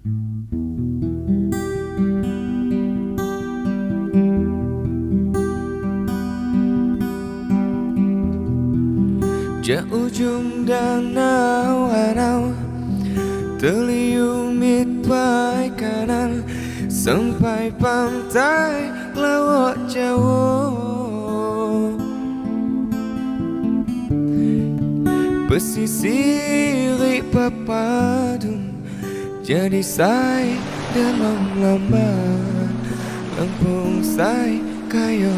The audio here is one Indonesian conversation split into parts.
Jauh ujung danau terliumit baik kanan sampai pantai Laut Jawa. Pesisir papadun jadi say dalam lambat Lampung say kayo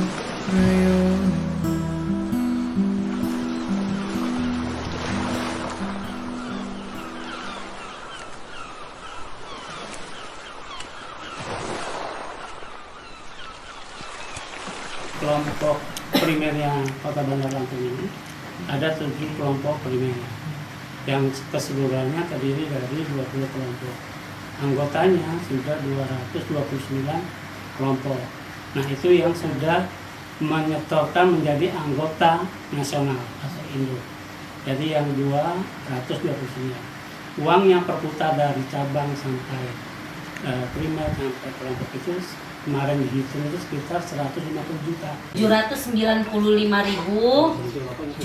rayo. Kelompok primernya Kota Bandar Lampung ini ada 7 kelompok primer yang keseluruhannya terdiri dari 20 kelompok. Anggotanya sudah 229 kelompok. Nah, itu yang sudah menyetorkan menjadi anggota nasional atau induk. Jadi yang 229. Uang yang berputar dari cabang sampai primer sampai kelompok itu kemarin dihitung itu sekitar 150 juta. 795.000,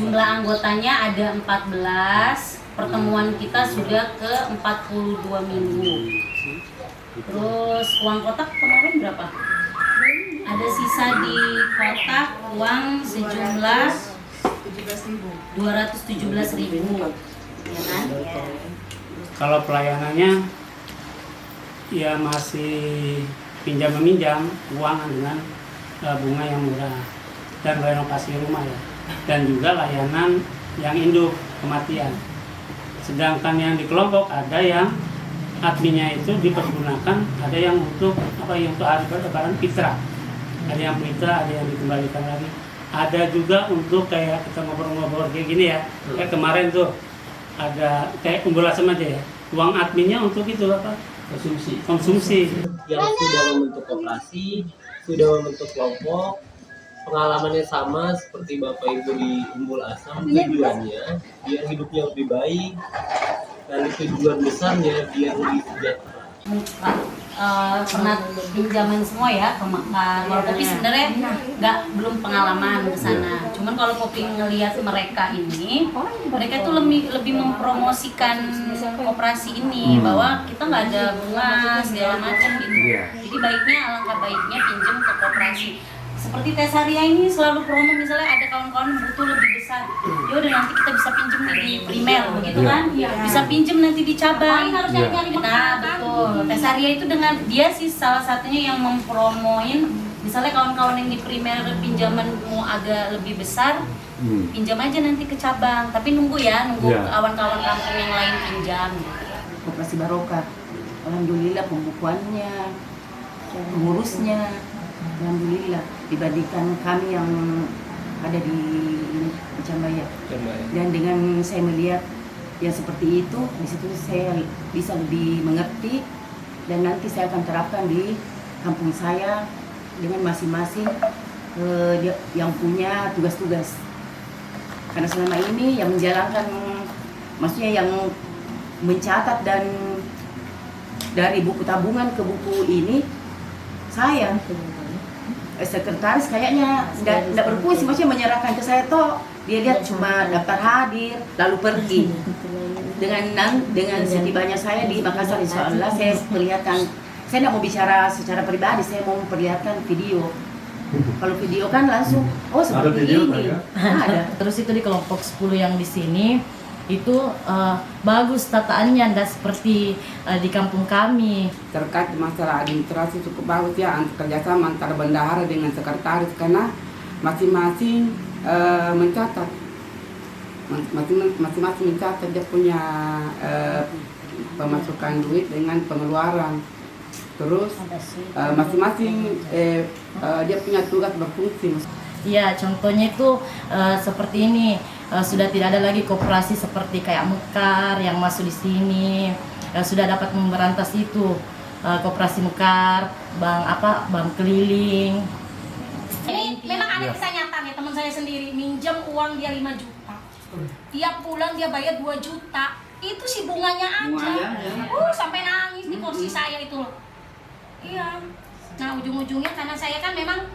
jumlah anggotanya ada 14, pertemuan kita sudah ke 42 minggu. Terus uang kotak kemarin berapa? Ada sisa di kotak uang sejumlah 217.000, ya kan? Kalau pelayanannya ya masih pinjam meminjam uang dengan bunga yang murah dan renovasi rumah ya, dan juga layanan yang induk kematian. Sedangkan yang di kelompok ada yang adminnya itu dipergunakan, ada yang untuk untuk hari lebaran fitrah, ada yang fitrah, ada yang dikembalikan lagi, ada juga untuk kayak kita ngobrol-ngobrol kayak gini ya, kayak kemarin tuh ada kayak kumpul asem aja ya, uang adminnya untuk itu konsumsi yang sudah membentuk koperasi, sudah membentuk kelompok, pengalamannya sama seperti Bapak Ibu di Umbul Asam. Tujuannya biar hidupnya lebih baik, dan tujuan besarnya biar lebih sejahtera. Pernah pinjaman semua ya ke Mekar, tapi sebenarnya belum pengalaman ke sana. Cuman kalau Popi ngelihat mereka ini, mereka tuh lebih mempromosikan koperasi ini, bahwa kita nggak ada bunga segala macam gitu. Jadi baiknya, alangkah baiknya pinjam ke koperasi. Seperti Tesaria ini selalu promo, misalnya ada kawan-kawan butuh lebih besar, ya udah nanti kita bisa pinjam di primer begitu kan, bisa pinjam nanti di cabang. Nah betul, Tesaria itu dengan dia sih salah satunya yang mempromoin, misalnya kawan-kawan yang di primer pinjaman mau agak lebih besar, pinjam aja nanti ke cabang, tapi nunggu kawan-kawan kampung yang lain pinjam. Koperasi Barokah, alhamdulillah pembukuannya, pengurusnya, alhamdulillah dibandingkan kami yang ada di Jambaya. Dan dengan saya melihat yang seperti itu, di situ saya bisa lebih mengerti, dan nanti saya akan terapkan di kampung saya dengan masing-masing yang punya tugas-tugas. Karena selama ini yang menjalankan, maksudnya yang mencatat dan dari buku tabungan ke buku ini, saya sekretaris kayaknya tidak berfungsi, maksudnya menyerahkan ke saya toh dia lihat cuma daftar hadir lalu pergi. Dengan setibanya saya di Makassar, insya Allah saya perlihatkan, saya tidak mau bicara secara pribadi, saya mau memperlihatkan video. Kalau video kan langsung seperti ini ada. Terus itu di kelompok 10 yang di sini itu bagus tataannya, nggak seperti di kampung kami. Terkait masalah administrasi cukup bagus ya, kerjasama antara bendahara dengan sekretaris, karena masing-masing mencatat, masing-masing mencatat dia punya pemasukan duit dengan pengeluaran. Terus masing-masing dia punya tugas berfungsi. Iya, contohnya itu seperti ini. Sudah tidak ada lagi koperasi seperti kayak Mekar yang masuk di sini, sudah dapat memberantas itu koperasi Mekar, bank keliling. Ini memang ada kisah nyata nih, teman saya sendiri minjem uang dia 5 juta, tiap bulan dia bayar 2 juta, itu sih bunganya aja, sampai nangis di kursi si saya itu loh. Iya. Nah ujung-ujungnya karena saya kan memang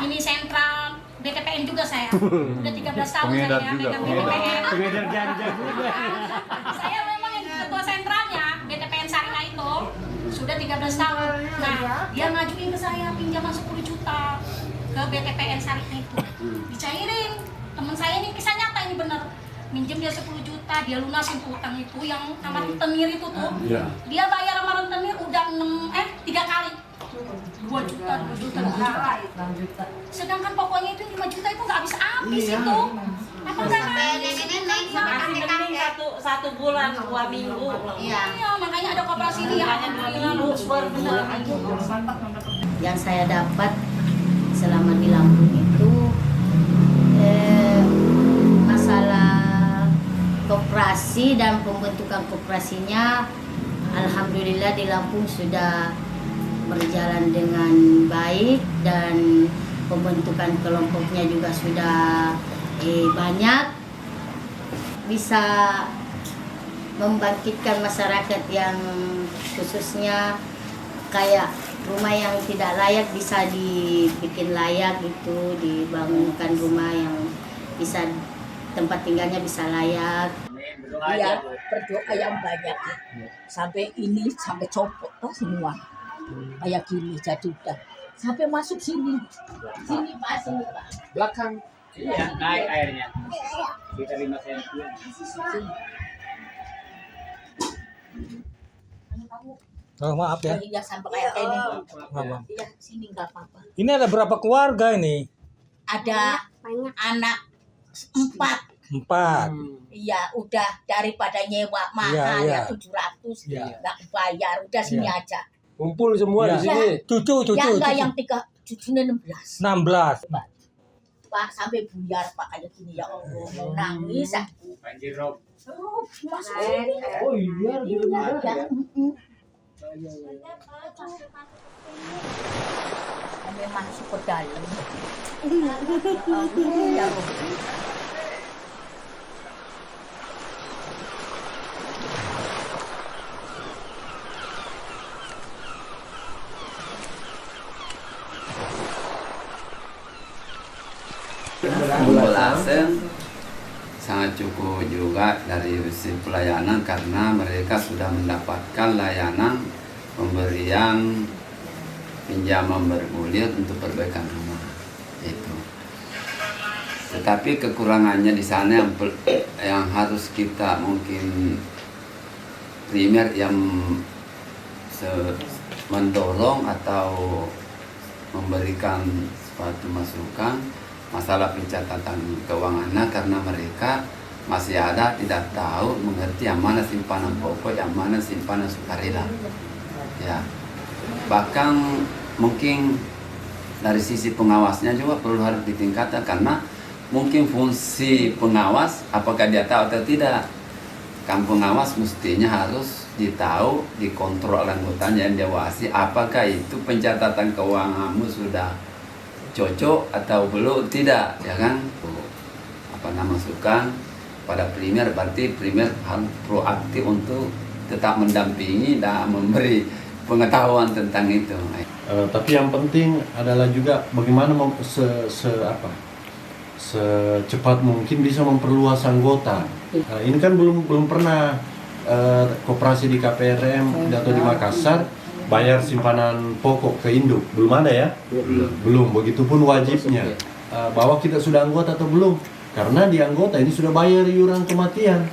ini sentral BTPN juga saya. Udah 13 tahun saya megang BTPN. Pengedar ganja juga. Saya memang yang ketua sentralnya BTPN Syariah itu sudah 13 tahun. Nah, dia ngajuin ke saya pinjaman 10 juta ke BTPN Syariah itu. Dicairin. Teman saya ini kisah nyata ini benar. Minjem dia 10 juta, dia lunasin tuh utang itu yang sama rentenir itu tuh. Dia bayar sama rentenir udah 3 kali. 2 juta. Sedangkan pokoknya itu 5 juta itu nggak habis-habis itu. Apa nggak habis? Masih mending satu bulan 2 minggu. Iya, makanya ada koperasi dia. Yang saya dapat selama di Lampung itu masalah koperasi dan pembentukan koperasinya, alhamdulillah di Lampung sudah berjalan dengan baik dan pembentukan kelompoknya juga sudah banyak, bisa membangkitkan masyarakat yang khususnya kayak rumah yang tidak layak bisa dibikin layak gitu, dibangunkan rumah yang bisa tempat tinggalnya bisa layak. Iya, berdoa yang banyak sampai ini sampai copot tuh semua kayak gini jadi udah sampai masuk sini Pak, sini Pak. Belakang. Iya, naik airnya. Kita 5 cm. Oh, maaf ya. Iya sampai kayak ini. Maaf. Iya, sini nggak apa-apa. Ini ada berapa keluarga ini? Ada anak 4. 4. Iya, udah daripada nyewa mahal Iya. ya 700 Iya. nggak bayar, udah sini Iya. aja. Kumpul semua Iya. di sini. Cucu. Ya enggak yang 3 cucunya 16. 16. Pak sampai buyar Pak kayak gini ya Allah, mau nangis aku. Banjir rob. Masuk sini. Oh iya, di rumah Ya, ya. sampai masuk ke dalam. Ya Allah. Umbul Asem sangat cukup juga dari sisi pelayanan karena mereka sudah mendapatkan layanan pemberian pinjaman bergulir untuk perbaikan rumah itu. Tetapi kekurangannya di sana yang harus kita mungkin primer yang mendorong atau memberikan suatu masukan masalah pencatatan keuangannya karena mereka masih ada tidak tahu mengerti yang mana simpanan pokok, yang mana simpanan sukarela. Ya, bahkan mungkin dari sisi pengawasnya juga perlu harus ditingkatkan karena mungkin fungsi pengawas apakah dia tahu atau tidak. Kan pengawas mestinya harus ditahu, dikontrol anggotanya yang diawasi apakah itu pencatatan keuanganmu sudah cocok atau belum tidak, ya kan? Masukan pada primer berarti primer harus proaktif untuk tetap mendampingi dan memberi pengetahuan tentang itu. Tapi yang penting adalah juga bagaimana secepat mungkin bisa memperluas anggota. Ini kan belum pernah koperasi di KPRM atau di Makassar bayar simpanan pokok ke induk, belum ada ya? Belum. Begitupun wajibnya. Bahwa kita sudah anggota atau belum? Karena di anggota ini sudah bayar iuran kematian.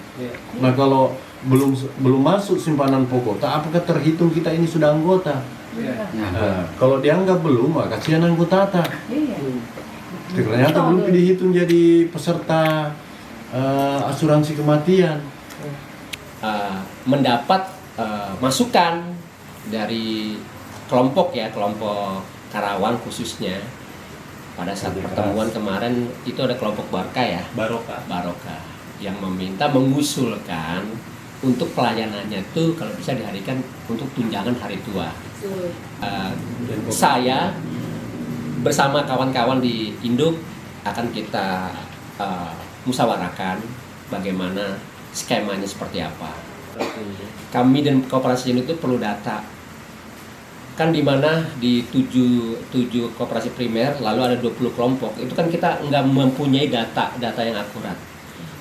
Nah kalau belum masuk simpanan pokok, apakah terhitung kita ini sudah anggota? Nah, kalau dianggap belum, maka kasihan anggota. Ternyata belum dihitung jadi peserta asuransi kematian. Mendapat masukan dari kelompok Karawang khususnya pada saat pertemuan kemarin itu ada kelompok Barokah yang mengusulkan untuk pelayanannya itu kalau bisa diharikan untuk tunjangan hari tua. Saya bersama kawan-kawan di Induk akan kita musyawarahkan bagaimana skemanya seperti apa. Kami dan koperasi induk itu perlu data. Kan di mana di 7 koperasi primer lalu ada 20 kelompok. Itu kan kita nggak mempunyai data yang akurat.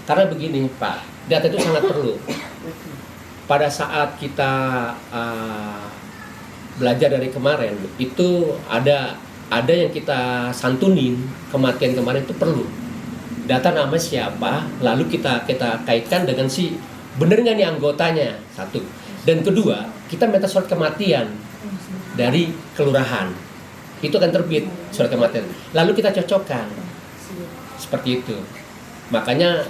Karena begini Pak, data itu sangat perlu. Pada saat kita belajar dari kemarin, itu ada yang kita santunin, kematian kemarin itu perlu. Data nama siapa, lalu kita kaitkan dengan si bener nggak nih anggotanya, satu. Dan kedua, kita minta surat kematian dari kelurahan. Itu akan terbit surat kematian. Lalu kita cocokkan. Seperti itu. Makanya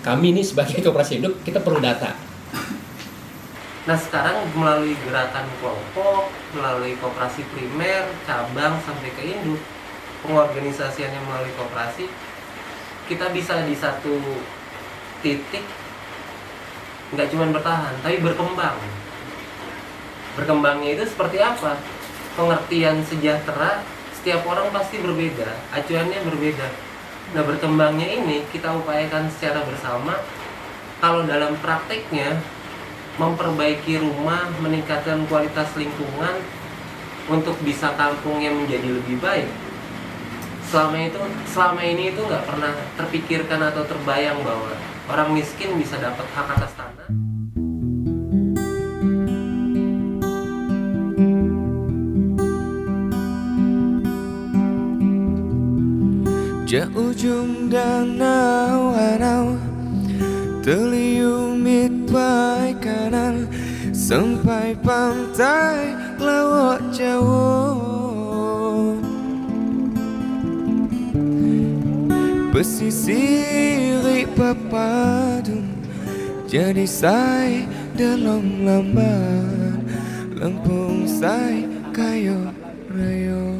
kami ini sebagai koperasi induk, kita perlu data. Nah sekarang melalui gerakan kelompok, melalui koperasi primer, cabang sampai ke induk, pengorganisasiannya melalui koperasi, kita bisa di satu titik nggak cuma bertahan, tapi berkembang. Berkembangnya itu seperti apa? Pengertian sejahtera setiap orang pasti berbeda, acuannya berbeda. Nah berkembangnya ini kita upayakan secara bersama. Kalau dalam prakteknya memperbaiki rumah, meningkatkan kualitas lingkungan untuk bisa kampungnya menjadi lebih baik. Selama ini itu nggak pernah terpikirkan atau terbayang bahwa orang miskin bisa dapat hak atas tanah. Ja ujung danau terlium midway kanan sampai pantai Laut Jawa. Pesisir papadun jadi say dalam lamban Lampung say kayo rayo.